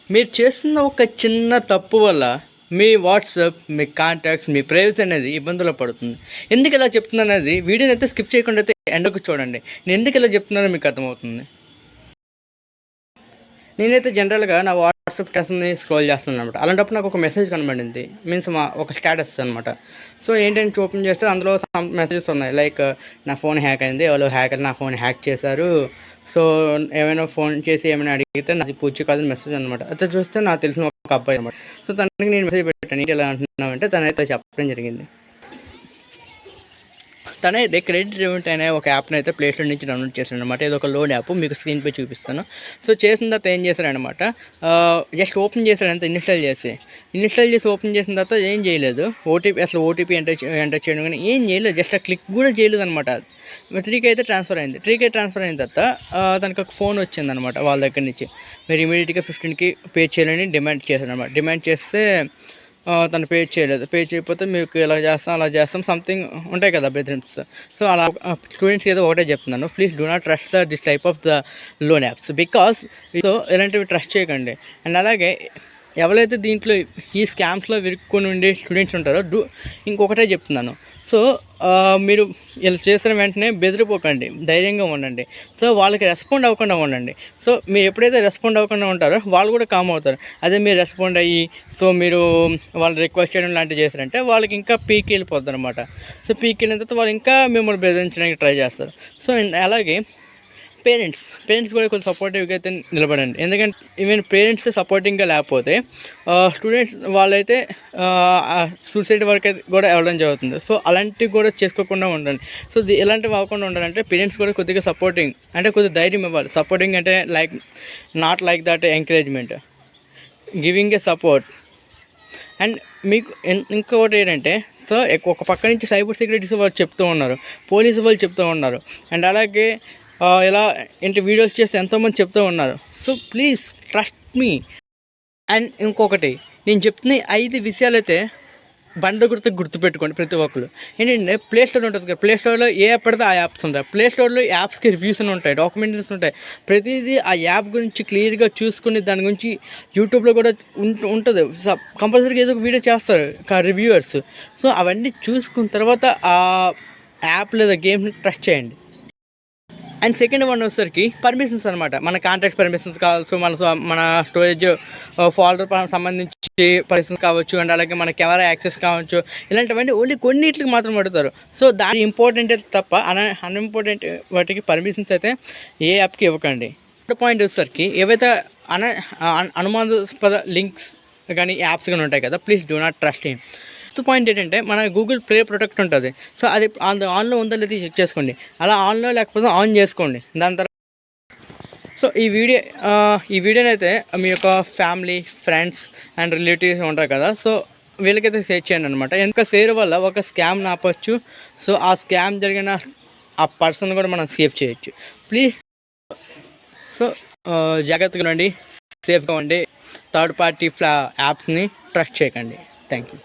మీరు చేస్తున్న ఒక చిన్న తప్పు వల్ల మీ వాట్సాప్, మీ కాంటాక్ట్స్, మీ ప్రైవసీ అనేది ఇబ్బందులు పడుతుంది. ఎందుకు ఇలా చెప్తున్నాను అనేది వీడియోని అయితే స్కిప్ చేయకుండా అయితే ఎండకు చూడండి. నేను ఎందుకు ఇలా చెప్తున్నానో మీకు అర్థమవుతుంది. నేనైతే జనరల్గా నా వాట్సాప్ స్టేటస్ని స్క్రోల్ చేస్తున్నాను అనమాట. అలాంటప్పుడు నాకు ఒక మెసేజ్ కనబడింది, మీన్స్ ఒక స్టేటస్ అనమాట. సో ఏంటంటే ఓపెన్ చేస్తే అందులో మెసేజెస్ ఉన్నాయి, లైక్ నా ఫోన్ హ్యాక్ అయింది, ఎవరో హ్యాకర్ నా ఫోన్ హ్యాక్ చేశారు, సో ఏమైనా ఫోన్ చేసి ఏమైనా అడిగితే నాది పూచి కాదని మెసేజ్ అనమాట. అయితే చూస్తే నాకు తెలిసిన ఒక అబ్బాయి అనమాట. సో తనకి నేను మెసేజ్ పెట్టాను, ఇలా అంటున్నావు అంటే తనైతే చెప్పడం జరిగింది. తనైతే క్రెడిట్ లిమిట్ అనే ఒక యాప్ని అయితే ప్లే స్టోర్ నుంచి డౌన్లోడ్ చేశాడు అనమాట. ఇది ఒక లోన్ యాప్, మీకు స్క్రీన్పై చూపిస్తాను. సో చేసిన తర్వాత ఏం చేశాడనమాట, జస్ట్ ఓపెన్ చేశాడంటే ఇన్స్టాల్ చేసి ఓపెన్ చేసిన తర్వాత ఏం చేయలేదు, ఓటీపీ ఎంటర్ చేయడం కానీ ఏం చేయలేదు, జస్ట్ ఆ క్లిక్ కూడా చేయలేదు అనమాట. 3K అయితే ట్రాన్స్ఫర్ అయింది. 3K ట్రాన్స్ఫర్ అయిన తర్వాత తనకు ఒక ఫోన్ వచ్చిందనమాట వాళ్ళ దగ్గర నుంచి. మీరు ఇమీడియట్గా 15K పే చేయాలని డిమాండ్ చేశాడనమాట. డిమాండ్ చేస్తే తను పే చేయకపోతే మీకు ఇలా చేస్తాం అలా చేస్తాం సంథింగ్ ఉంటాయి కదా బెదిరింప్స్. సో అలా స్టూడెంట్స్కి ఏదో ఒకటే చెప్తున్నాను, please do not trust this type of the loan apps, because so ఇలాంటివి ట్రస్ట్ చేయకండి. అండ్ అలాగే ఎవరైతే దీంట్లో ఈ స్కామ్స్లో విరుక్కొని ఉండే స్టూడెంట్స్ ఉంటారో ఇంకొకటే చెప్తున్నాను, సో మీరు ఇలా చేసిన వెంటనే బెదిరిపోకండి, ధైర్యంగా ఉండండి. సో వాళ్ళకి రెస్పాండ్ అవ్వకుండా ఉండండి. సో మీరు ఎప్పుడైతే రెస్పాండ్ అవ్వకుండా ఉంటారో వాళ్ళు కూడా కామ్ అవుతారు. అదే మీరు రెస్పాండ్ అయ్యి సో మీరు వాళ్ళు రిక్వెస్ట్ చేయడం లాంటివి చేశారంటే వాళ్ళకి ఇంకా పీకి వెళ్ళిపోద్ది అనమాట. సో పీకి వెళ్ళిన తర్వాత వాళ్ళు ఇంకా మిమ్మల్ని బెదిరించడానికి ట్రై చేస్తారు. సో అలాగే పేరెంట్స్ కూడా కొంచెం సపోర్టివ్గా అయితే నిలబడండి. ఎందుకంటే ఈవెన్ పేరెంట్స్ సపోర్టింగ్గా లేకపోతే స్టూడెంట్స్ వాళ్ళైతే సూసైడ్ వరకు కూడా వెళ్ళడం జరుగుతుంది. సో అలాంటివి కూడా చేసుకోకుండా ఉండండి. సో ఇలాంటివి అవ్వకుండా ఉండాలంటే పేరెంట్స్ కూడా కొద్దిగా సపోర్టింగ్ అంటే కొద్దిగా ధైర్యం ఇవ్వాలి. సపోర్టింగ్ అంటే not like that encouragement, giving a support. And మీకు ఇంకొకటి ఏంటంటే, సో ఒక పక్క నుంచి సైబర్ సెక్యూరిటీస్ వాళ్ళు చెప్తూ ఉన్నారు, పోలీసు వాళ్ళు చెప్తూ ఉన్నారు, అండ్ అలాగే ఇలా వీడియోస్ చేస్తే ఎంతోమంది చెప్తూ ఉన్నారు. So please trust me. And ఇంకొకటి నేను చెప్తున్న 5 విషయాలు అయితే గుర్తుపెట్టుకోండి ప్రతి ఒక్కరు. ఏంటంటే ప్లే స్టోర్ ఉంటుంది కదా, ప్లే స్టోర్లో ఏ యాప్ పడితే ఆ యాప్స్ ఉంటాయి. ప్లే స్టోర్లో యాప్స్కి రివ్యూస్ అని ఉంటాయి, డాక్యుమెంటరీస్ ఉంటాయి. ప్రతిదీ ఆ యాప్ గురించి క్లియర్గా చూసుకుని దాని గురించి యూట్యూబ్లో కూడా ఉంటుంది. కంపల్సరీగా ఏదో ఒక వీడియో చేస్తారు రివ్యూవర్స్. సో అవన్నీ చూసుకున్న తర్వాత ఆ యాప్ లేదా గేమ్ని ట్రస్ట్ చేయండి. అండ్ సెకండ్ వన్ వచ్చేసరికి పర్మిషన్స్ అనమాట. మన కాంటాక్ట్ పర్మిషన్స్ కావచ్చు, మన స్టోరేజ్ ఫోల్డర్ సంబంధించి పర్మిషన్స్ కావచ్చు, అండ్ అలాగే మన కెమెరా యాక్సెస్ కావచ్చు. ఇలాంటివన్నీ ఓన్లీ కొన్నిటికి మాత్రం అడుగుతారు. సో దాని ఇంపార్టెంట్ అయితే తప్ప అన్ఇంపార్టెంట్ వాటికి పర్మిషన్స్ అయితే ఏ యాప్కి ఇవ్వకండి. పాయింట్ వచ్చేసరికి ఏవైతే అనుమానాస్పద లింక్స్ కానీ యాప్స్ కానీ ఉంటాయి కదా, please do not trust him. First point ఏంటంటే మన గూగుల్ ప్లే ప్రొటెక్ట్ ఉంటుంది. సో అది ఆన్లో ఉందో లేదో చెక్ చేసుకోండి. అలా ఆన్లో లేకపోతే ఆన్ చేసుకోండి. దాని తర్వాత సో ఈ వీడియోని అయితే మీ యొక్క ఫ్యామిలీ, ఫ్రెండ్స్ అండ్ రిలేటివ్స్ ఉంటారు కదా, సో వీళ్ళకైతే షేర్ చేయండి అనమాట. ఎందుకంటే షేర్ వల్ల ఒక స్కామ్ ఆపచ్చు. సో ఆ స్కామ్ జరిగిన ఆ పర్సన్ కూడా మనం సేవ్ చేయొచ్చు. ప్లీజ్ సో జాగ్రత్తగా ఉండండి, సేఫ్గా ఉండి, థర్డ్ పార్టీ యాప్స్ని ట్రస్ట్ చేయకండి. Thank you.